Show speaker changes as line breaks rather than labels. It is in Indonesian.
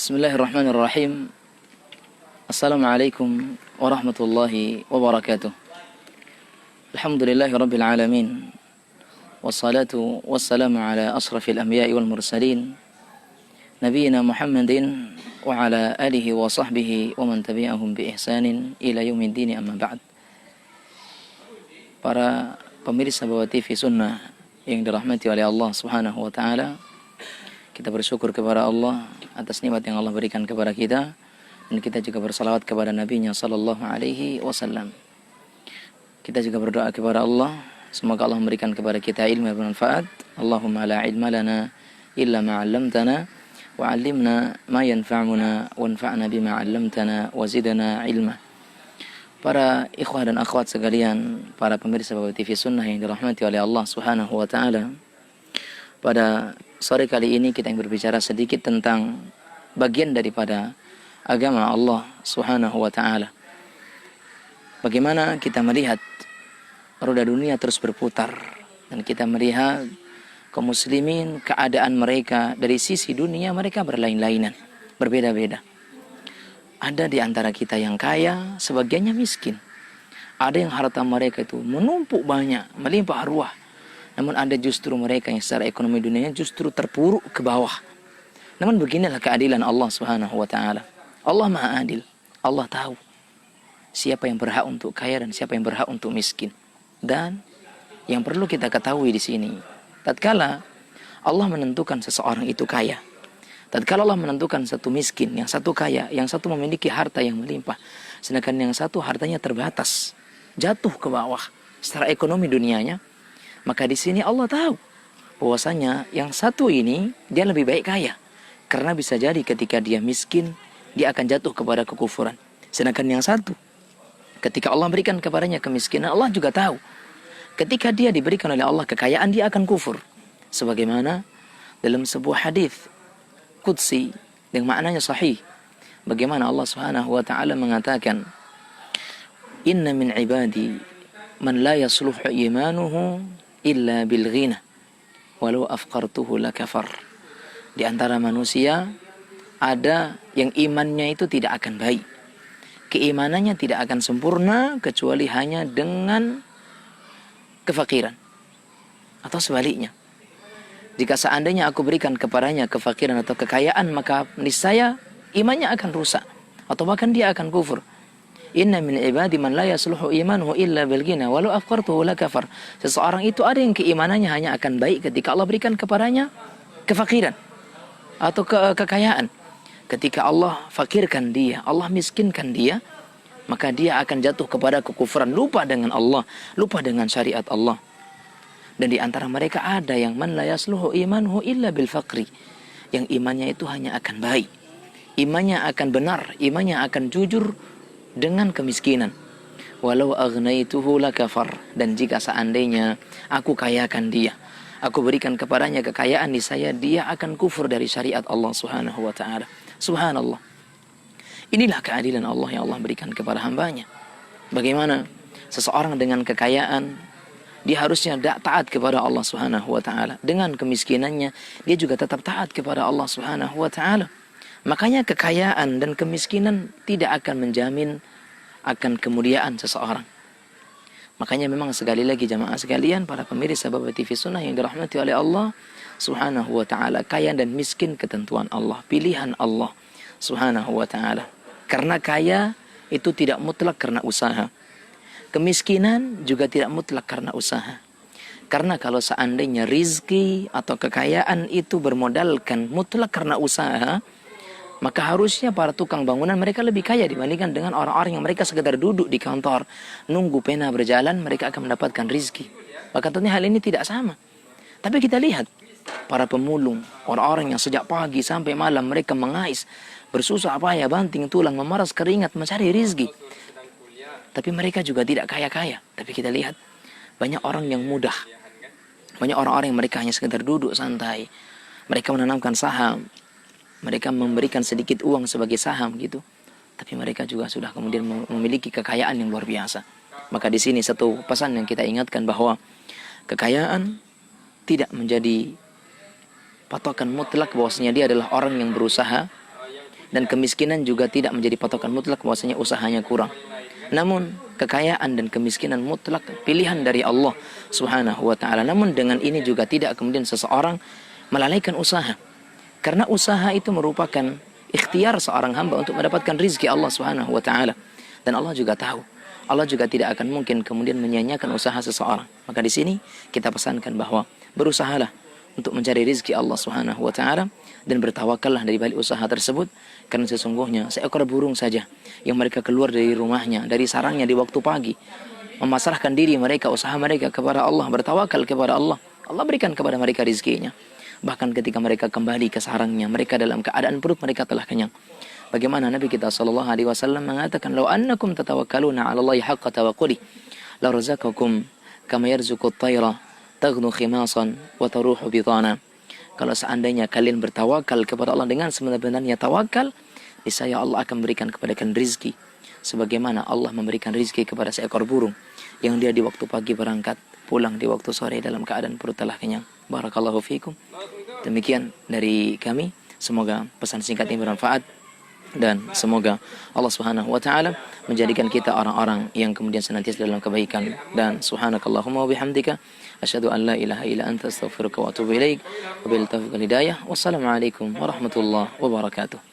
Bismillahirrahmanirrahim. Assalamualaikum warahmatullahi wabarakatuh. Alhamdulillahi rabbil alamin. Wassalatu wassalamu ala asrafil anbiya'i wal mursalin, nabiyina Muhammadin wa ala alihi wa sahbihi wa man tabi'ahum bi ihsanin ila yaumiddin, amma ba'd. Para pemirsa bahwa TV Sunnah yang dirahmati oleh Allah Subhanahu wa taala, kita bersyukur kepada Allah atas nikmat yang Allah berikan kepada kita, dan kita juga bersalawat kepada Nabi-Nya sallallahu alaihi wasallam. Kita juga berdoa kepada Allah, semoga Allah memberikan kepada kita ilmu yang bermanfaat. Allahumma la ilma lana illa ma 'allamtana wa 'allimna ma yanfa'una wanfa'na bima 'allamtana wa zidna ilma. Para ikhwah dan akhwat sekalian, para pemirsa TV Sunnah yang dirahmati oleh Allah Subhanahu wa taala, pada sore kali ini kita ingin berbicara sedikit tentang bagian daripada agama Allah Subhanahu wa taala. Bagaimana kita melihat roda dunia terus berputar, dan kita melihat kaum muslimin, keadaan mereka dari sisi dunia mereka berlain-lainan, berbeda-beda. Ada di antara kita yang kaya, sebagiannya miskin. Ada yang harta mereka itu menumpuk banyak, melimpah ruah. Namun ada justru mereka yang secara ekonomi dunianya justru terpuruk ke bawah. Namun beginilah keadilan Allah Subhanahu wa taala. Allah Maha Adil. Allah tahu siapa yang berhak untuk kaya dan siapa yang berhak untuk miskin. Dan yang perlu kita ketahui di sini, tatkala Allah menentukan seseorang itu kaya, tatkala Allah menentukan satu miskin, yang satu kaya, yang satu memiliki harta yang melimpah, sedangkan yang satu hartanya terbatas, jatuh ke bawah secara ekonomi dunianya, maka di sini Allah tahu bahwasanya yang satu ini dia lebih baik kaya, karena bisa jadi ketika dia miskin dia akan jatuh kepada kekufuran. Sedangkan yang satu, ketika Allah berikan kepadanya kemiskinan, Allah juga tahu ketika dia diberikan oleh Allah kekayaan dia akan kufur. Sebagaimana dalam sebuah hadis qudsi yang maknanya sahih, bagaimana Allah Subhanahu wa taala mengatakan, "Inna min ibadi man la yasluhu imanuhu illa bil ghina walau afqartuhu lakafar." Di antara manusia ada yang imannya itu tidak akan baik, keimanannya tidak akan sempurna kecuali hanya dengan kefakiran. Atau sebaliknya, jika seandainya aku berikan kepadanya kefakiran atau kekayaan, maka niscaya imannya akan rusak atau bahkan dia akan kufur. Inna min ibadi man la yasluhu imanuhu illa bil ghina walau afqartuhu lakafar. Seseorang itu ada yang keimanannya hanya akan baik ketika Allah berikan kepadanya kefakiran atau kekayaan. Ketika Allah fakirkan dia, Allah miskinkan dia, maka dia akan jatuh kepada kekufuran, lupa dengan Allah, lupa dengan syariat Allah. Dan di antara mereka ada yang man la yasluhu imanuhu illa bil faqri, yang imannya itu hanya akan baik, imannya akan benar, imannya akan jujur dengan kemiskinan. Walau agnaituhu lakafar, dan jika seandainya aku kayakan dia, aku berikan kepadanya kekayaan, niscaya dia akan kufur dari syariat Allah Subhanahu wa taala. Subhanallah. Inilah keadilan Allah yang Allah berikan kepada hambanya. Bagaimana seseorang dengan kekayaan dia harusnya taat kepada Allah Subhanahu wa taala, dengan kemiskinannya dia juga tetap taat kepada Allah Subhanahu wa taala. Makanya kekayaan dan kemiskinan tidak akan menjamin akan kemuliaan seseorang. Makanya memang sekali lagi jamaah sekalian, para pemirsa Bapak TV Sunnah yang dirahmati oleh Allah Subhanahu wa taala, kaya dan miskin ketentuan Allah, pilihan Allah Subhanahu wa taala. Karena kaya itu tidak mutlak karena usaha. Kemiskinan juga tidak mutlak karena usaha. Karena kalau seandainya rizki atau kekayaan itu bermodalkan mutlak karena usaha, maka harusnya para tukang bangunan mereka lebih kaya dibandingkan dengan orang-orang yang mereka sekedar duduk di kantor, nunggu pena berjalan, mereka akan mendapatkan rizki. Maka tentunya hal ini tidak sama. Tapi kita lihat para pemulung, orang-orang yang sejak pagi sampai malam mereka mengais, bersusah payah, banting tulang, memeras keringat mencari rizki. Tapi mereka juga tidak kaya-kaya. Tapi kita lihat banyak orang yang mudah, banyak orang-orang yang mereka hanya sekedar duduk santai, mereka menanamkan saham, mereka memberikan sedikit uang sebagai saham gitu, tapi mereka juga sudah kemudian memiliki kekayaan yang luar biasa. Maka di sini satu pesan yang kita ingatkan, bahwa kekayaan tidak menjadi patokan mutlak bahwasanya dia adalah orang yang berusaha, Dan kemiskinan juga tidak menjadi patokan mutlak bahwasanya usahanya kurang. Namun kekayaan dan kemiskinan mutlak pilihan dari Allah Subhanahu wa taala. Namun dengan ini juga tidak kemudian seseorang melalaikan usaha. Karena usaha itu merupakan ikhtiar seorang hamba untuk mendapatkan rizki Allah Subhanahu wa taala. Dan Allah juga tahu. Allah juga tidak akan mungkin kemudian menyia-nyiakan usaha seseorang. Maka di sini kita pesankan bahwa berusahalah untuk mencari rizki Allah Subhanahu wa taala dan bertawakallah dari balik usaha tersebut, karena sesungguhnya seekor burung saja yang mereka keluar dari rumahnya, dari sarangnya di waktu pagi, memasrahkan diri mereka, usaha mereka kepada Allah, bertawakal kepada Allah, Allah berikan kepada mereka rizkinya. Bahkan ketika mereka kembali ke sarangnya, mereka dalam keadaan perut mereka telah kenyang. Bagaimana Nabi kita sallallahu alaihi wasallam mengatakan, "Lau annakum tatawakkaluna 'ala Allahi haqqa tawakkuli, la razaqakum kama yarzuqut tayra taghnu khimasan wa taruhu bitana." Kalau seandainya kalian bertawakal kepada Allah dengan sebenar-benarnya tawakal, niscaya Allah akan memberikan kepada kalian rizki sebagaimana Allah memberikan rizki kepada seekor burung yang dia di waktu pagi berangkat, pulang di waktu sore dalam keadaan perut telah kenyang. Barakallahu fiikum. Demikian dari kami. Semoga pesan singkat ini bermanfaat dan semoga Allah Subhanahu wa taala menjadikan kita orang-orang yang kemudian senantiasa dalam kebaikan. Dan subhanakallahumma wa bihamdika asyhadu an la ilaha illa anta astaghfiruka wa atubu ilaik. Wabillahi taufiq wal hidayah. Wassalamualaikum warahmatullahi wabarakatuh.